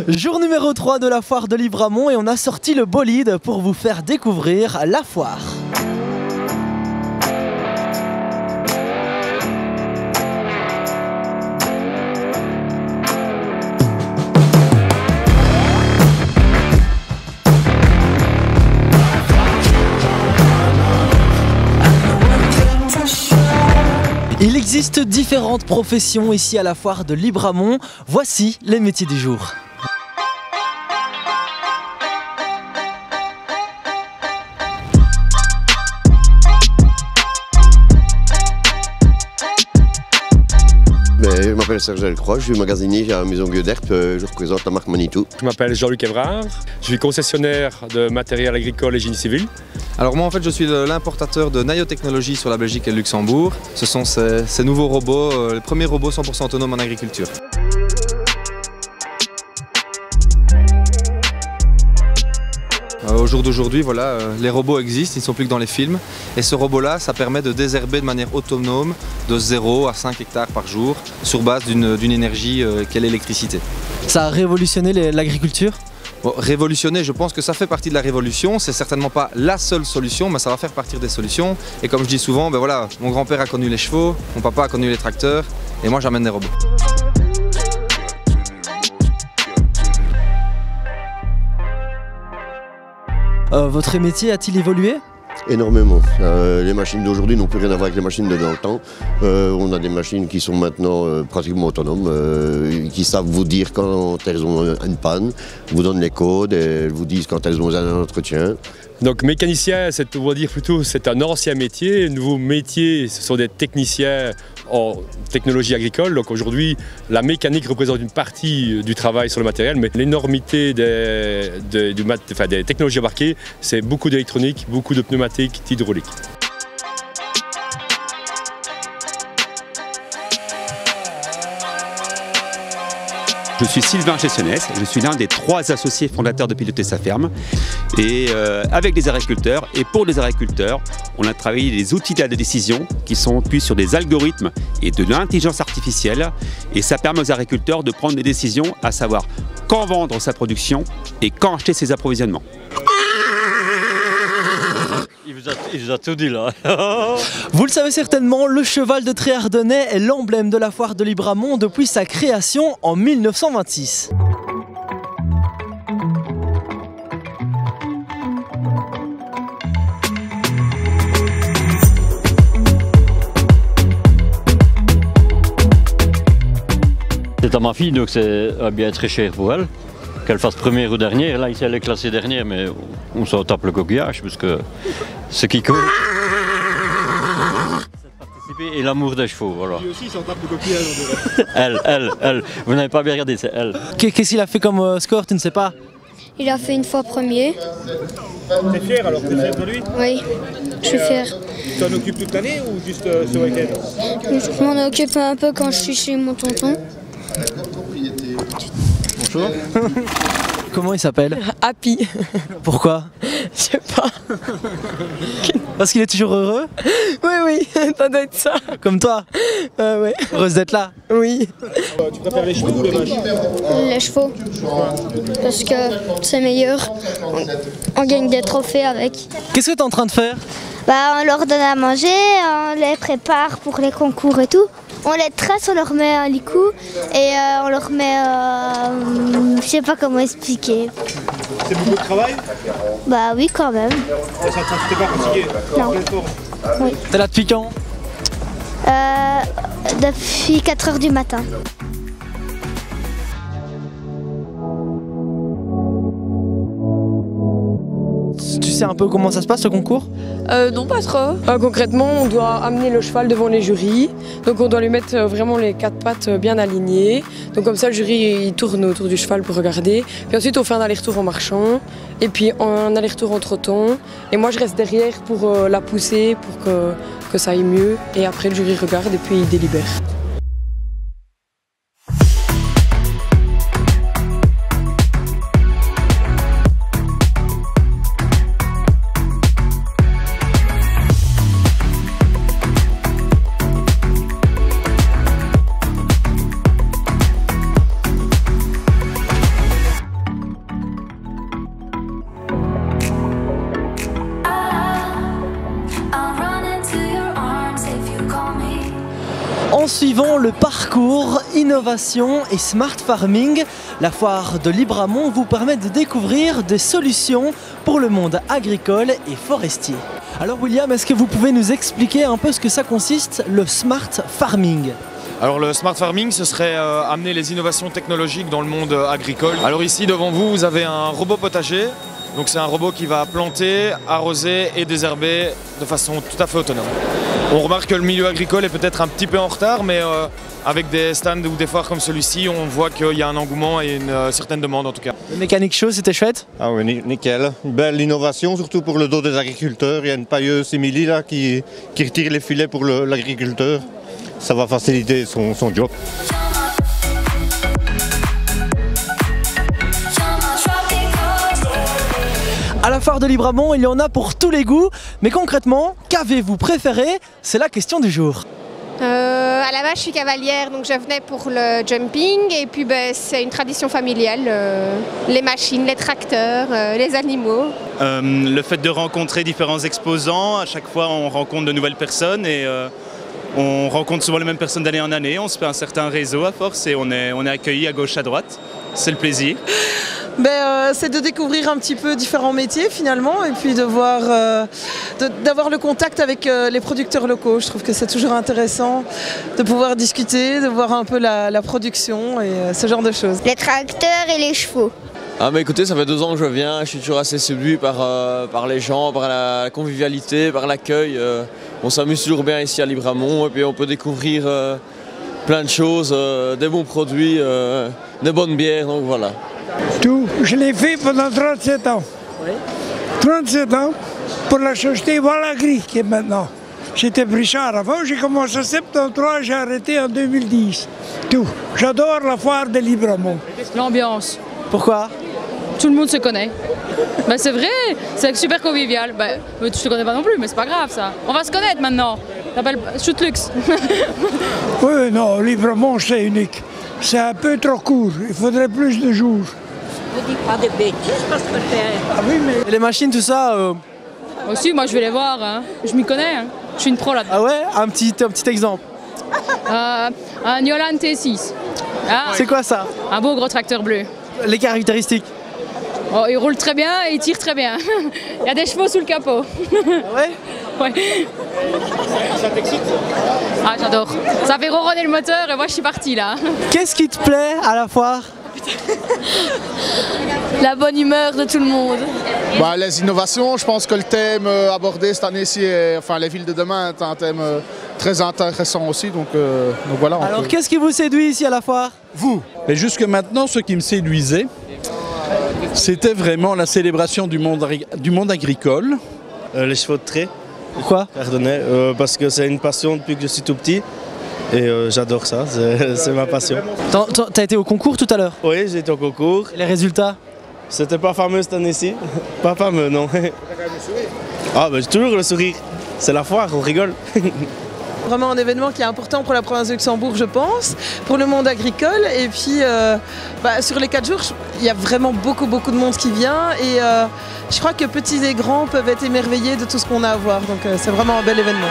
Jour numéro 3 de la foire de Libramont et on a sorti le bolide pour vous faire découvrir la foire. Il existe différentes professions ici à la foire de Libramont. Voici les métiers du jour. Je m'appelle Serge Delcroix, je suis magasinier à la maison Gueuderp, je représente la marque Manitou. Je m'appelle Jean-Luc Evrard, je suis concessionnaire de matériel agricole et génie civil. Alors moi en fait je suis l'importateur de Nayo Technologies sur la Belgique et le Luxembourg. Ce sont ces nouveaux robots, les premiers robots 100% autonomes en agriculture. Au jour d'aujourd'hui, voilà, les robots existent, ils ne sont plus que dans les films. Et ce robot-là, ça permet de désherber de manière autonome de 0 à 5 hectares par jour sur base d'une énergie qu'est l'électricité. Ça a révolutionné l'agriculture ? Bon, révolutionner, je pense que ça fait partie de la révolution. C'est certainement pas la seule solution, mais ça va faire partie des solutions. Et comme je dis souvent, ben voilà, mon grand-père a connu les chevaux, mon papa a connu les tracteurs, et moi j'amène des robots. Votre métier a-t-il évolué ? Énormément. Les machines d'aujourd'hui n'ont plus rien à voir avec les machines de dans le temps. On a des machines qui sont maintenant pratiquement autonomes, qui savent vous dire quand elles ont une panne, vous donnent les codes, et elles vous disent quand elles ont un entretien. Donc mécanicien, on va dire plutôt, c'est un ancien métier. Nouveau métier, ce sont des techniciens en technologie agricole. Donc aujourd'hui, la mécanique représente une partie du travail sur le matériel, mais l'énormité des technologies embarquées, c'est beaucoup d'électronique, beaucoup de pneumatiques, d'hydraulique. Je suis Sylvain Chessonès, je suis l'un des 3 associés fondateurs de Piloter sa ferme. Et avec les agriculteurs et pour les agriculteurs, on a travaillé des outils de décision qui sont appuyés sur des algorithmes et de l'intelligence artificielle. Et ça permet aux agriculteurs de prendre des décisions, à savoir quand vendre sa production et quand acheter ses approvisionnements. Il vous a tout dit là. Vous le savez certainement, le cheval de trait ardennais est l'emblème de la foire de Libramont depuis sa création en 1926. C'est à ma fille, donc c'est bien très cher pour elle. Qu'elle fasse première ou dernière, là ici elle est classée dernière, mais on s'en tape le coquillage parce que ce qui compte, c'est de participer et l'amour des chevaux, voilà. Lui aussi il s'en tape le coquillage. Elle, vous n'avez pas bien regardé, c'est elle. Qu'est-ce qu'il a fait comme score, tu ne sais pas? Il a fait une fois premier. T'es fier alors? T'es fier de lui? Oui, je suis fier. Tu t'en occupes toute l'année ou juste ce week-end? Je m'en occupe un peu quand je suis chez mon tonton. Bonjour. Comment il s'appelle? Happy. Pourquoi? Je sais pas. Parce qu'il est toujours heureux? Oui, ça doit être ça. Comme toi? Oui. Heureuse d'être là? Oui. Tu préfères les chevaux ou les vaches? Les chevaux. Parce que c'est meilleur. On gagne des trophées avec. Qu'est-ce que tu es en train de faire? On leur donne à manger, on les prépare pour les concours et tout. On les tresse, on leur met un licou et on leur met... je sais pas comment expliquer. C'est beaucoup de travail? Bah oui, quand même. Et ça t'es pas fatigué? Non. Oui. T'es là depuis quand? Depuis 4 h du matin. Tu sais un peu comment ça se passe ce concours? Non, pas trop. Concrètement, on doit amener le cheval devant les jurys. Donc on doit lui mettre vraiment les 4 pattes bien alignées. Donc comme ça, le jury il tourne autour du cheval pour regarder. Puis ensuite, on fait un aller-retour en marchant. Et puis un aller-retour en trottant. Et moi, je reste derrière pour la pousser, pour que ça aille mieux. Et après, le jury regarde et puis il délibère. le parcours Innovation et Smart Farming. La foire de Libramont vous permet de découvrir des solutions pour le monde agricole et forestier. Alors William, est-ce que vous pouvez nous expliquer un peu ce que ça consiste, le Smart Farming ? Alors le Smart Farming, ce serait amener les innovations technologiques dans le monde agricole. Alors ici devant vous, vous avez un robot potager. Donc c'est un robot qui va planter, arroser et désherber de façon tout à fait autonome. On remarque que le milieu agricole est peut-être un petit peu en retard, mais avec des stands ou des foires comme celui-ci, on voit qu'il y a un engouement et une certaine demande en tout cas. Le Mécanique Show, c'était chouette? Ah oui, nickel. Une belle innovation, surtout pour le dos des agriculteurs. Il y a une pailleuse simili là qui retire les filets pour l'agriculteur. Ça va faciliter son job. À la foire de Libramont, il y en a pour tous les goûts. Mais concrètement, qu'avez-vous préféré? C'est la question du jour. À la base, je suis cavalière, donc je venais pour le jumping. Et puis, c'est une tradition familiale. Les machines, les tracteurs, les animaux. Le fait de rencontrer différents exposants. À chaque fois, on rencontre de nouvelles personnes et on rencontre souvent les mêmes personnes d'année en année. On se fait un certain réseau à force et on est accueillis à gauche, à droite. C'est le plaisir. C'est de découvrir un petit peu différents métiers finalement et puis d'avoir le contact avec les producteurs locaux. Je trouve que c'est toujours intéressant de pouvoir discuter, de voir un peu la production et ce genre de choses. Les tracteurs et les chevaux. Écoutez, ça fait 2 ans que je viens, je suis toujours assez séduit par les gens, par la convivialité, par l'accueil. On s'amuse toujours bien ici à Libramont et puis on peut découvrir plein de choses, des bons produits, des bonnes bières, donc voilà. Tout, je l'ai fait pendant 37 ans. Oui. 37 ans pour la société Valagri qui est maintenant. J'étais brichard avant, j'ai commencé en 73, j'ai arrêté en 2010. Tout, j'adore la foire de Libramont. L'ambiance. Pourquoi? Tout le monde se connaît. C'est vrai, c'est super convivial. Tu te connais pas non plus, mais c'est pas grave ça. On va se connaître maintenant. Ça s'appelle Shootlux. Oui, non, Libramont c'est unique. C'est un peu trop court, il faudrait plus de jours. Ne dis pas de bêtises parce que Ah oui, mais... Et les machines, tout ça Aussi, moi je vais les voir, hein. Je m'y connais, hein. Je suis une pro là-dedans. Ah ouais? Un petit exemple. Un Yolan T6. Ah, c'est quoi ça? Un beau gros tracteur bleu. Les caractéristiques? Oh, il roule très bien et il tire très bien. Il y a des chevaux sous le capot. Ah ouais? Ouais. Ça t'excite? Ah, j'adore. Ça fait ronronner le moteur et moi je suis partie là. Qu'est-ce qui te plaît à la foire? La bonne humeur de tout le monde. Les innovations, je pense que le thème abordé cette année-ci, les villes de demain, est un thème très intéressant aussi. Donc voilà. Alors qu'est-ce qui vous séduit ici à la foire? Vous? Mais jusque maintenant, ce qui me séduisait, c'était vraiment la célébration du monde agricole. Les chevaux de trait. Pourquoi? Parce que c'est une passion depuis que je suis tout petit. Et j'adore ça, c'est ma passion. T'as été au concours tout à l'heure? Oui, j'ai été au concours. Et les résultats? C'était pas fameux cette année-ci. Pas fameux, non. T'as quand même le sourire? Ah, j'ai toujours le sourire. C'est la foire, on rigole. Vraiment un événement qui est important pour la province de Luxembourg, je pense, pour le monde agricole. Et puis, sur les 4 jours, il y a vraiment beaucoup de monde qui vient. Et je crois que petits et grands peuvent être émerveillés de tout ce qu'on a à voir. Donc c'est vraiment un bel événement.